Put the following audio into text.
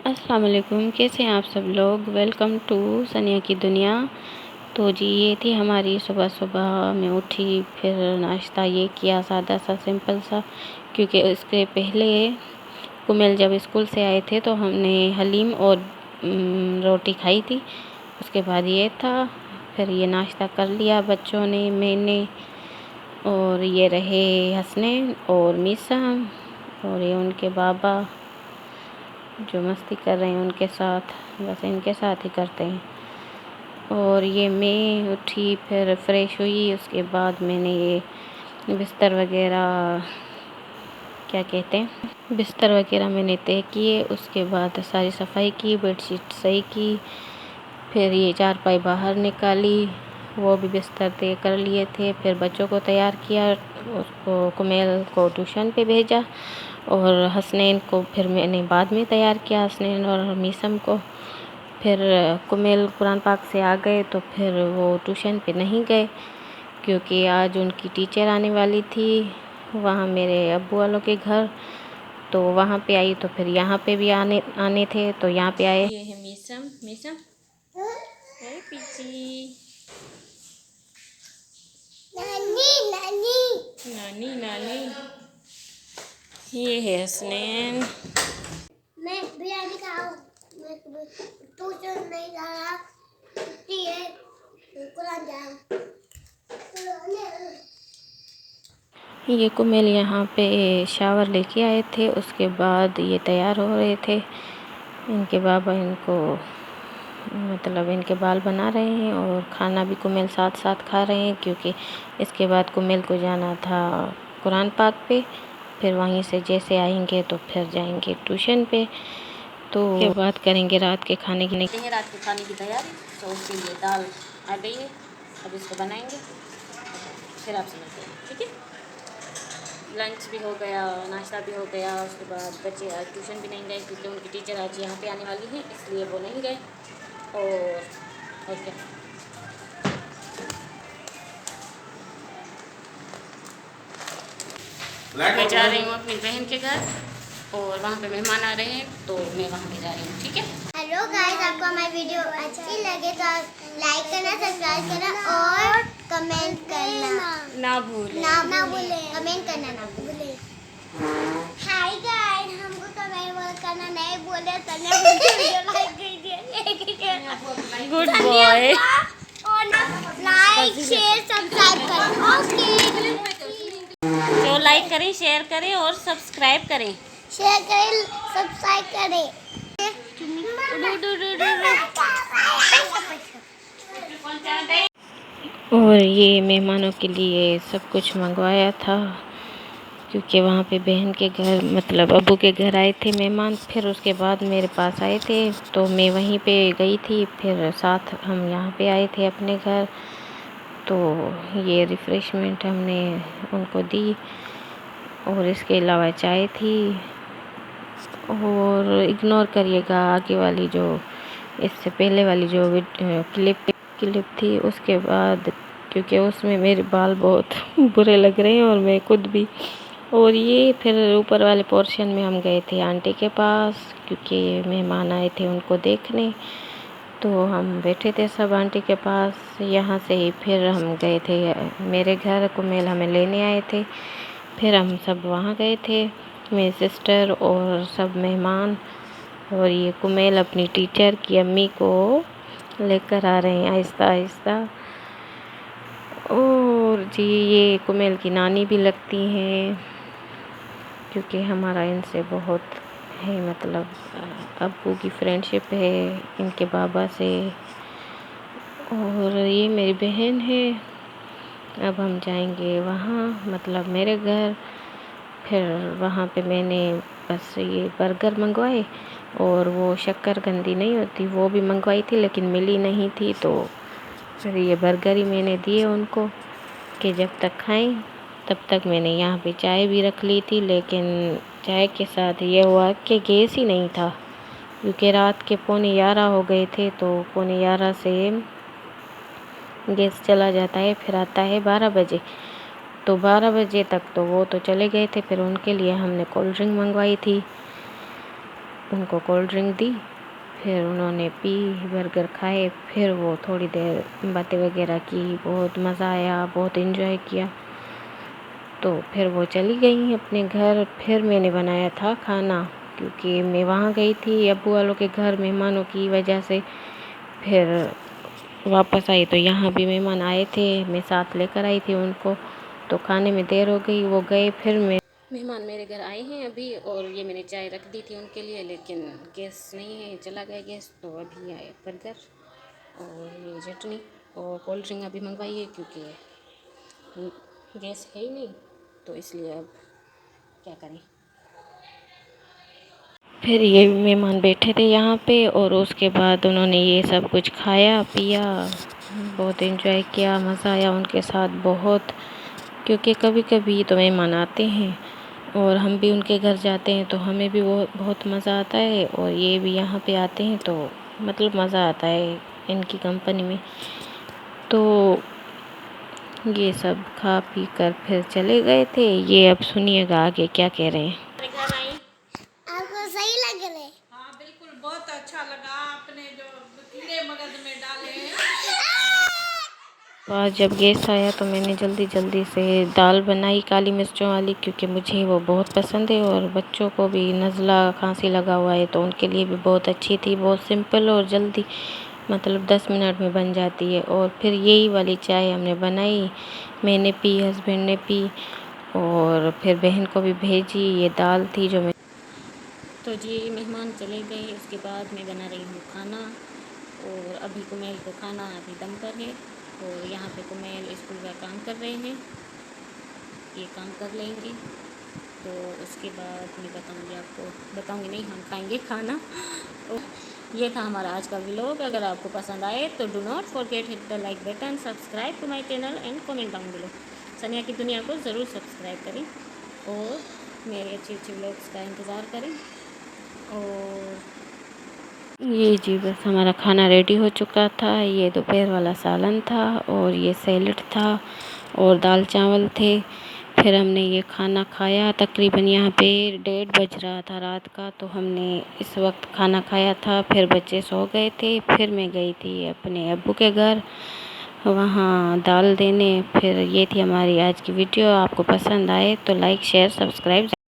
अस्सलाम वालेकुम, कैसे हैं आप सब लोग। वेलकम टू सनिया की दुनिया। तो जी ये थी हमारी सुबह सुबह मैं उठी, फिर नाश्ता ये किया सादा सा सिंपल सा, क्योंकि इसके पहले कुमेल जब स्कूल से आए थे तो हमने हलीम और रोटी खाई थी। उसके बाद ये था, फिर ये नाश्ता कर लिया बच्चों ने, मैंने, और ये रहे हसनैन और मीसा, और ये उनके बाबा जो मस्ती कर रहे हैं उनके साथ, बस इनके साथ ही करते हैं। और ये मैं उठी, फिर फ्रेश हुई, उसके बाद मैंने ये बिस्तर वगैरह क्या कहते हैं बिस्तर वगैरह मैंने तय किए। उसके बाद सारी सफाई की, बेडशीट सही की, फिर ये चारपाई बाहर निकाली, वो भी बिस्तर तय कर लिए थे। फिर बच्चों को तैयार किया, उसको कुमेल को ट्यूशन पे भेजा, और हसनैन को फिर मैंने बाद में तैयार किया, हसनैन और मीसम को। फिर कुमेल कुरान पाक से आ गए तो फिर वो ट्यूशन पे नहीं गए, क्योंकि आज उनकी टीचर आने वाली थी वहाँ मेरे अब्बू वालों के घर, तो वहाँ पे आई, तो फिर यहाँ पे भी आने थे तो यहाँ पे आए। ये है मीसम, मीसम है पीछी, नानी नानी नानी नानी। ये है हसनैन। मैं बिरयानी खाऊं, मैं ट्यूशन नहीं जा रहा, छुट्टी है, कुरान जाऊं। ये कुमेल यहाँ पे शावर लेके आए थे, उसके बाद ये तैयार हो रहे थे। इनके बाबा इनको मतलब इनके बाल बना रहे हैं, और खाना भी कुमेल साथ साथ खा रहे हैं, क्योंकि इसके बाद कुमेल को जाना था कुरान पाक पे। फिर वहीं से जैसे आएंगे तो फिर जाएंगे ट्यूशन पे। तो बात करेंगे रात के खाने की। रात के खाने की तैयारी, तो उसके लिए दाल आ गई है, अब इसको बनाएंगे, फिर आपसे मिलते हैं, ठीक है। लंच भी हो गया, नाश्ता भी हो गया। उसके बाद बच्चे आज ट्यूशन भी नहीं गए, क्योंकि उनकी टीचर आज यहाँ पे आने वाली है, इसलिए वो नहीं गए। और क्या, मैं जा रही हूँ अपनी बहन के घर, और वहाँ पे मेहमान आ रहे हैं, तो मैं वहाँ पे जा रही हूँ, ठीक है। हेलो गाइस, आपको हमारी वीडियो अच्छी लगे तो लाइक करना, सब्सक्राइब करना और कमेंट करना ना भूलें, कमेंट करना ना भूलें। हाय गाइस, हमको कमेंट करना नहीं भूले, तन्या वीडियो लाइक कीजिए, गुड बॉय, और लाइक शेयर सब्सक्राइब करें, ओके। तो लाइक करें, शेयर करें और सब्सक्राइब करें, सब्सक्राइब करें। और ये मेहमानों के लिए सब कुछ मंगवाया था, क्योंकि वहाँ पे बहन के घर मतलब अब्बू के घर आए थे मेहमान। फिर उसके बाद मेरे पास आए थे, तो मैं वहीं पे गई थी, फिर साथ हम यहाँ पे आए थे अपने घर। तो ये रिफ़्रेशमेंट हमने उनको दी, और इसके अलावा चाय थी। और इग्नोर करिएगा आगे वाली जो इससे पहले वाली जो क्लिप थी, उसके बाद, क्योंकि उसमें मेरे बाल बहुत बुरे लग रहे हैं और मैं खुद भी। और ये फिर ऊपर वाले पोर्शन में हम गए थे आंटी के पास, क्योंकि मेहमान आए थे उनको देखने, तो हम बैठे थे सब आंटी के पास। यहाँ से ही फिर हम गए थे मेरे घर, कुमेल हमें लेने आए थे, फिर हम सब वहाँ गए थे, मेरी सिस्टर और सब मेहमान। और ये कुमेल अपनी टीचर की अम्मी को लेकर आ रहे हैं आहिस्ता आहिस्ता। और जी ये कुमेल की नानी भी लगती हैं, क्योंकि हमारा इनसे बहुत है, मतलब अब्बू की फ्रेंडशिप है इनके बाबा से। और ये मेरी बहन है। अब हम जाएंगे वहाँ, मतलब मेरे घर। फिर वहाँ पे मैंने बस ये बर्गर मंगवाए, और वो शक्करकंदी नहीं होती वो भी मंगवाई थी, लेकिन मिली नहीं थी, तो फिर ये बर्गर ही मैंने दिए उनको कि जब तक खाएं। तब तक मैंने यहाँ पे चाय भी रख ली थी, लेकिन चाय के साथ ये हुआ कि गैस ही नहीं था, क्योंकि रात के 11:45 हो गए थे, तो 11:45 से गैस चला जाता है, फिर आता है 12 बजे। तो 12 बजे तक तो वो तो चले गए थे। फिर उनके लिए हमने कोल्ड ड्रिंक मंगवाई थी, उनको कोल्ड ड्रिंक दी, फिर उन्होंने पी, बर्गर खाए, फिर वो थोड़ी देर बातें वगैरह की, बहुत मज़ा आया, बहुत इन्जॉय किया। तो फिर वो चली गई अपने घर। फिर मैंने बनाया था खाना, क्योंकि मैं वहाँ गई थी अब्बू वालों के घर मेहमानों की वजह से। फिर वापस आई तो यहाँ भी मेहमान आए थे, मैं साथ लेकर आई थी उनको, तो खाने में देर हो गई, वो गए। फिर मैं मेहमान मेरे घर आए हैं अभी, और ये मैंने चाय रख दी थी उनके लिए, लेकिन गैस नहीं है, चला गया गैस। तो अभी आए बर्गर और ये चटनी और कोल्ड ड्रिंक अभी मंगवाई है, क्योंकि गैस है ही नहीं, तो इसलिए अब क्या करें। फिर ये मेहमान बैठे थे यहाँ पे, और उसके बाद उन्होंने ये सब कुछ खाया पिया, बहुत एंजॉय किया, मज़ा आया उनके साथ बहुत। क्योंकि कभी कभी तो मेहमान आते हैं और हम भी उनके घर जाते हैं, तो हमें भी बहुत बहुत मज़ा आता है, और ये भी यहाँ पे आते हैं तो मतलब मज़ा आता है इनकी कंपनी में। तो ये सब खा पी कर फिर चले गए थे। ये अब सुनिएगा आगे क्या कह रहे हैं। आपको सही लग रहे? हाँ बिल्कुल, बहुत अच्छा लगा। आपने जो कीड़े मगज में डाले हैं। तो आज जब गेस्ट आया तो मैंने जल्दी जल्दी से दाल बनाई काली मिर्चों वाली, क्योंकि मुझे वो बहुत पसंद है, और बच्चों को भी नज़ला खांसी लगा हुआ है, तो उनके लिए भी बहुत अच्छी थी। बहुत सिंपल और जल्दी, मतलब 10 मिनट में बन जाती है। और फिर यही वाली चाय हमने बनाई, मैंने पी, हस्बैंड ने पी, और फिर बहन को भी भेजी। ये दाल थी जो मैं तो जी मेहमान चले गए, उसके बाद मैं बना रही हूँ खाना। और अभी कुमेल को खाना अभी दम पर है, और यहाँ पे कुमेल स्कूल का काम कर रहे हैं, ये काम कर लेंगे। तो उसके बाद मैं बताऊँगी आपको, बताऊँगी नहीं, हम खाएंगे खाना। तो ये था हमारा आज का व्लॉग। अगर आपको पसंद आए तो do not forget hit the like button, subscribe to my channel and comment down below. Sania की दुनिया को ज़रूर सब्सक्राइब करें, और मेरे अच्छे अच्छे व्लॉग्स का इंतज़ार करें। और ये जी बस हमारा खाना रेडी हो चुका था। ये दोपहर वाला सालन था, और ये सैलेड था, और दाल चावल थे। फिर हमने ये खाना खाया, तकरीबन यहाँ पे 1:30 बज रहा था रात का, तो हमने इस वक्त खाना खाया था। फिर बच्चे सो गए थे, फिर मैं गई थी अपने अब्बू के घर, वहाँ दाल देने। फिर ये थी हमारी आज की वीडियो। आपको पसंद आए तो लाइक शेयर सब्सक्राइब